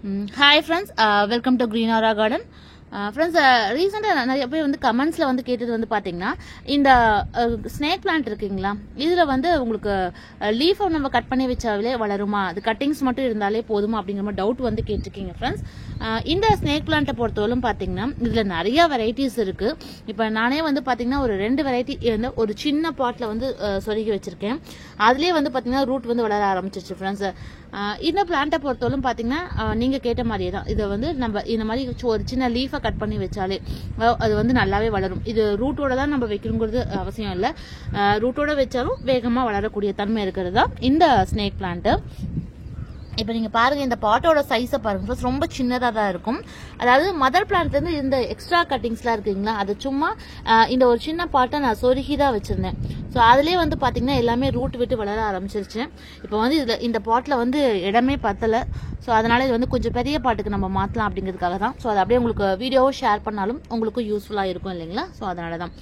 Hi friends, welcome to Green Aura Garden. Friends, ரீசெண்டாக நிறைய பேர் வந்து கமெண்ட்ஸில் வந்து கேட்டது வந்து பார்த்தீங்கன்னா இந்த ஸ்னேக் பிளான்ட் இருக்குங்களா இதில் வந்து உங்களுக்கு லீஃபை நம்ம கட் பண்ணி வச்சாலே வளருமா, அது கட்டிங்ஸ் மட்டும் இருந்தாலே போதுமா அப்படிங்கிற மாதிரி டவுட் வந்து கேட்டிருக்கீங்க ஃப்ரெண்ட்ஸ். இந்த ஸ்னேக் பிளான்ட்டை பொறுத்தவரைக்கும் பார்த்தீங்கன்னா இதில் நிறைய வெரைட்டிஸ் இருக்குது. இப்போ நானே வந்து பார்த்தீங்கன்னா ஒரு 2 வெரைட்டி வந்து ஒரு சின்ன பாட்டில் வந்து சொருகி வச்சுருக்கேன். அதுலேயே வந்து பார்த்தீங்கன்னா ரூட் வந்து வளர ஆரம்பிச்சிருச்சு ஃப்ரெண்ட்ஸ். இந்த பிளான்ட்டை பொறுத்தவரைக்கும் பார்த்தீங்கன்னா நீங்கள் கேட்ட மாதிரியே தான், இதை வந்து நம்ம இந்த மாதிரி ஒரு சின்ன லீஃபை கட் பண்ணி வச்சாலே அது வந்து நல்லாவே வளரும். இது ரூட்டோட தான் நம்ம வைக்கணுங்கிறது அவசியம் இல்லை, ரூட்டோட வச்சாலும் வேகமாக வளரக்கூடிய தன்மை இருக்கிறது தான் இந்த ஸ்னேக் பிளான்ட்டு. இப்போ நீங்கள் பாருங்கள், இந்த பாட்டோட சைஸை பாருங்க, ரொம்ப சின்னதாக தான் இருக்கும். அதாவது மதர் பிளான்ட்லேருந்து இந்த எக்ஸ்ட்ரா கட்டிங்ஸ்லாம் இருக்குங்களா, அது சும்மா இந்த ஒரு சின்ன பாட்டை நான் சொருகி தான் வச்சுருந்தேன். ஸோ அதுலேயே வந்து பார்த்தீங்கன்னா எல்லாமே ரூட் விட்டு வளர ஆரம்பிச்சிருச்சு. இப்போ வந்து இதில் இந்த பாட்டில் வந்து இடமே பத்தலை. ஸோ அதனால் இது வந்து கொஞ்சம் பெரிய பாட்டுக்கு நம்ம மாற்றலாம் அப்படிங்கிறதுக்காக தான். ஸோ அது அப்படியே உங்களுக்கு வீடியோவை ஷேர் பண்ணாலும் உங்களுக்கும் யூஸ்ஃபுல்லாக இருக்கும் இல்லைங்களா. ஸோ அதனால தான்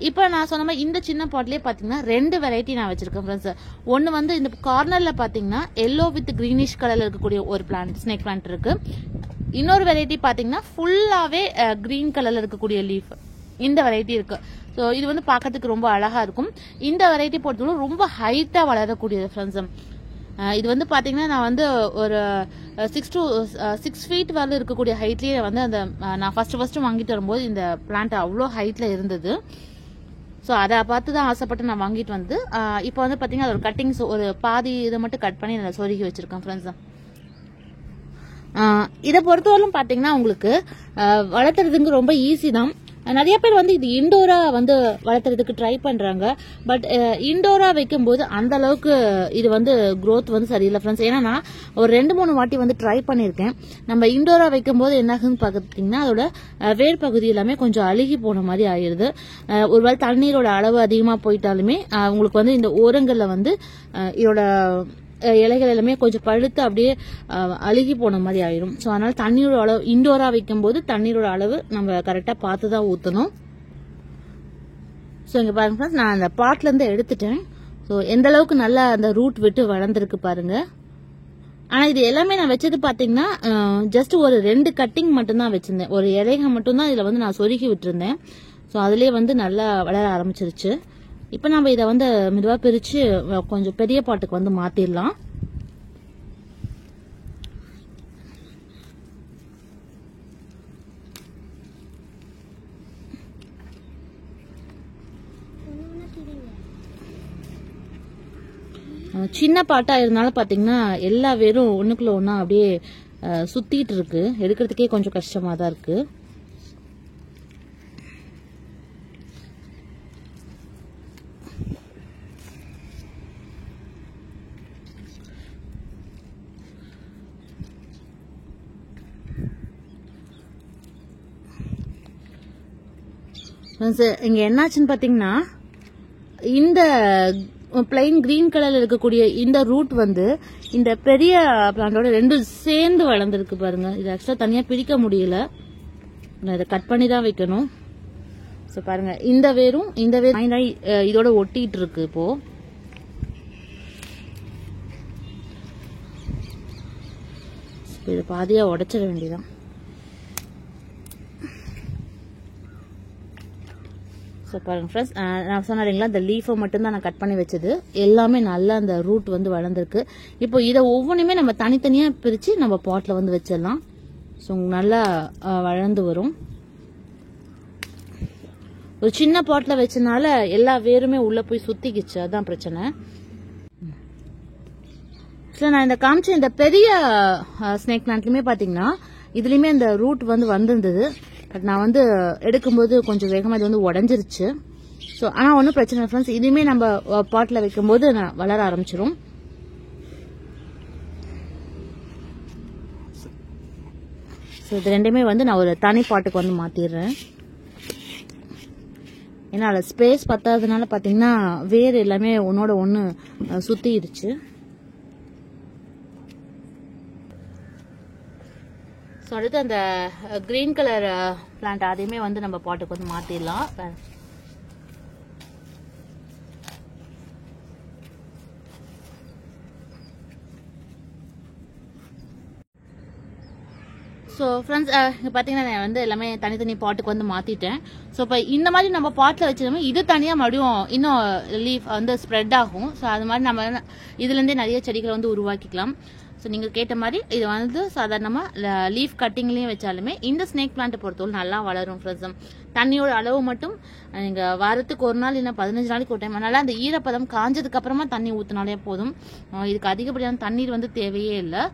இப்போ நான் சொன்ன மாதிரி இந்த சின்ன பாட்லேயே பார்த்தீங்கன்னா 2 வெரைட்டி நான் வச்சிருக்கேன் ஃப்ரெண்ட்ஸ். ஒன்று வந்து இந்த கார்னரில் பார்த்தீங்கன்னா எல்லோ வித் கிரீனிஷ் கலரில் இருக்கக்கூடிய ஒரு பிளான்ட், ஸ்னேக் பிளான்ட் இருக்கு. இன்னொரு வெரைட்டி பார்த்தீங்கன்னா ஃபுல்லாகவே கிரீன் கலரில் இருக்கக்கூடிய லீஃப், இந்த வெரைட்டி இருக்கு. ஸோ இது வந்து பார்க்கறதுக்கு ரொம்ப அழகா இருக்கும். இந்த வெரைட்டி பொறுத்தவரை ரொம்ப ஹைட்டாக வளரக்கூடியது ஃப்ரெண்ட்ஸ். இது வந்து பார்த்தீங்கன்னா நான் வந்து ஒரு 6 feet வரல இருக்கக்கூடிய ஹைட்லேயே வந்து அந்த நான் ஃபர்ஸ்ட் வாங்கிட்டு வரும்போது இந்த பிளான்ட் அவ்வளோ ஹைட்டில் இருந்தது. ஸோ அதை பார்த்து தான் ஆசைப்பட்டு நான் வாங்கிட்டு வந்து இப்போ வந்து பார்த்தீங்கன்னா அது ஒரு கட்டிங்ஸ் ஒரு பாதி இதை மட்டும் கட் பண்ணி நான் சொருகி வச்சிருக்கேன் ஃப்ரெண்ட்ஸ். இதை பொறுத்தவரைக்கும் பார்த்தீங்கன்னா உங்களுக்கு வளர்த்துறதுக்கு ரொம்ப ஈஸி தான். நிறைய பேர் வந்து இது இண்டோரா வந்து வளர்த்துறதுக்கு ட்ரை பண்றாங்க. பட் இண்டோரா வைக்கும்போது அந்த அளவுக்கு இது வந்து growth வந்து சரியில்லை ஃப்ரெண்ட்ஸ். ஏன்னா நான் ஒரு 2-3 வாட்டி வந்து ட்ரை பண்ணியிருக்கேன். நம்ம இண்டோரா வைக்கும்போது என்ன ஆகுதுன்னு பார்த்தீங்கன்னா அதோட வேர் பகுதி எல்லாமே கொஞ்சம் அழுகி போன மாதிரி ஆயிடுது. ஒருவேளை தண்ணீரோட அளவு அதிகமாக போயிட்டாலுமே உங்களுக்கு வந்து இந்த ஓரங்களில் வந்து இதோட இலைகள் எல்லாமே கொஞ்சம் பழுத்து அப்படியே அழுகி போன மாதிரி ஆயிடும். ஸோ அதனால தண்ணீரோட அளவு இண்டோரா வைக்கும் போது தண்ணீரோட அளவு நம்ம கரெக்டாக பார்த்து தான் ஊற்றணும். ஸோ இங்கே பாருங்க ஃப்ரெண்ட்ஸ், நான் அந்த பாட்லேருந்து எடுத்துட்டேன். ஸோ எந்த அளவுக்கு நல்லா அந்த ரூட் விட்டு வளர்ந்துருக்கு பாருங்க. ஆனால் இது எல்லாமே நான் வச்சது பார்த்தீங்கன்னா ஜஸ்ட் ஒரு 2 கட்டிங் மட்டும்தான் வச்சிருந்தேன். ஒரு இலைக மட்டும்தான் இதில் வந்து நான் சொருகி விட்டுருந்தேன். ஸோ அதுலேயே வந்து நல்லா வளர ஆரம்பிச்சிருச்சு. இப்போ நம்ம இதை வந்து மெதுவாக பிரித்து கொஞ்சம் பெரிய பாட்டுக்கு வந்து மாற்றிடலாம். சின்ன பாட்டாக இருந்தாலும் பார்த்தீங்கன்னா எல்லா வேரும் ஒன்றுக்குள்ள ஒன்றா அப்படியே சுற்றிட்டு இருக்கு, எடுக்கிறதுக்கே கொஞ்சம் கஷ்டமாக தான் இருக்குது. இங்க என்னாச்சுன்னு பாத்தீங்கன்னா இந்த பிளைன் கிரீன் கலர்ல இருக்கக்கூடிய இந்த ரூட் வந்து இந்த பெரிய பிளான்டோட 2 சேர்ந்து வளர்ந்துருக்கு பாருங்க. இது ஆக்சுவலா தனியா பிரிக்க முடியல, நான் இதை கட் பண்ணி தான் வைக்கணும். ஸோ பாருங்க, இந்த வேரும் இதோட ஒட்டிட்டு இருக்கு. இப்போ இதை பாதியா உடைச்சிட வேண்டியதான். ஸோ பாருங்க ஃப்ரெண்ட்ஸ், நான் சொன்னீங்களா இந்த லீஃபை மட்டும்தான் நான் கட் பண்ணி வச்சது, எல்லாமே நல்லா அந்த ரூட் வந்து வளர்ந்துருக்கு. இப்போ இதை ஒவ்வொன்றுமே நம்ம தனித்தனியாக பிரித்து நம்ம பாட்டில் வந்து வச்சிடலாம். ஸோ நல்லா வளர்ந்து வரும். ஒரு சின்ன பாட்டில் வச்சனால எல்லா வேருமே உள்ளே போய் சுற்றிக்கிச்சு, அதுதான் பிரச்சனை. ஸோ நான் இந்த காமிச்ச இந்த பெரிய ஸ்னேக் பிளான்ட்லையுமே பார்த்தீங்கன்னா இதுலேயுமே அந்த ரூட் வந்து வந்திருந்தது. பட் நான் வந்து எடுக்கும்போது கொஞ்சம் வேகமாக இது வந்து உடஞ்சிருச்சு. ஸோ ஆனால் ஒன்றும் பிரச்சனை இல்லை ஃப்ரெண்ட்ஸ், இதுவுமே நம்ம பாட்டில் வைக்கும்போது வளர ஆரம்பிச்சிடும். ஸோ இது ரெண்டுமே வந்து நான் ஒரு தனி பாட்டுக்கு வந்து மாற்றிடுறேன். ஏன்னா அதில் ஸ்பேஸ் பத்தாததுனால பார்த்தீங்கன்னா வேர் எல்லாமே ஒன்னோட ஒன்று சுற்றிடுச்சு. ஸோ அடுத்து அந்த கிரீன் கலர் பிளான்ட் அதையுமே வந்து நம்ம பாட்டுக்கு வந்து மாற்றிடலாம். ஸோ ஃப்ரெண்ட்ஸ் இங்கே பார்த்தீங்கன்னா நான் வந்து எல்லாமே தனித்தனி பாட்டுக்கு வந்து மாற்றிட்டேன். ஸோ இப்போ இந்த மாதிரி நம்ம பாட்டில் வச்சிருந்தோம், இது தனியாக மறுபடியும் இன்னும் லீஃப் வந்து ஸ்ப்ரெட் ஆகும். ஸோ அது மாதிரி நம்ம இதுலேருந்தே நிறைய செடிகளை வந்து உருவாக்கிக்கலாம். ஸோ நீங்கள் கேட்ட மாதிரி இது வந்து சாதாரணமாக லீஃப் கட்டிங்லேயும் வச்சாலுமே இந்த ஸ்னேக் பிளான்ட்டை பொறுத்தவரை நல்லா வளரும் ஃப்ரெண்ட்ஸ். தண்ணியோட அளவு மட்டும் நீங்கள் வாரத்துக்கு ஒரு நாள் இல்லை 15 நாளைக்கு ஒரு டைம், அதனால அந்த ஈரப்பதம் காஞ்சதுக்கு அப்புறமா தண்ணி ஊற்றினாலே போதும். இதுக்கு அதிகப்படியான தண்ணீர் வந்து தேவையே இல்லை.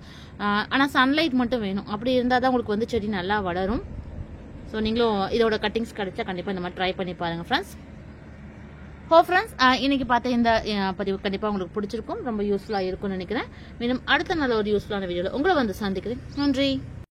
ஆனால் சன்லைட் மட்டும் வேணும். அப்படி இருந்தால் தான் உங்களுக்கு வந்து செடி நல்லா வளரும். ஸோ நீங்களும் இதோட கட்டிங்ஸ் கிடைச்சா கண்டிப்பாக இந்த மாதிரி ட்ரை பண்ணி பாருங்கள் ஃப்ரெண்ட்ஸ். ஃப்ரெண்ட்ஸ் இன்னைக்கு பார்த்த இந்த பதிவு கண்டிப்பாக உங்களுக்கு பிடிச்சிருக்கும், ரொம்ப யூஸ்ஃபுல்லாக இருக்கும்னு நினைக்கிறேன். மீண்டும் அடுத்த நல்ல ஒரு யூஸ்ஃபுல்லான வீடியோவில் உங்களை வந்து சந்திக்கிறேன். நன்றி.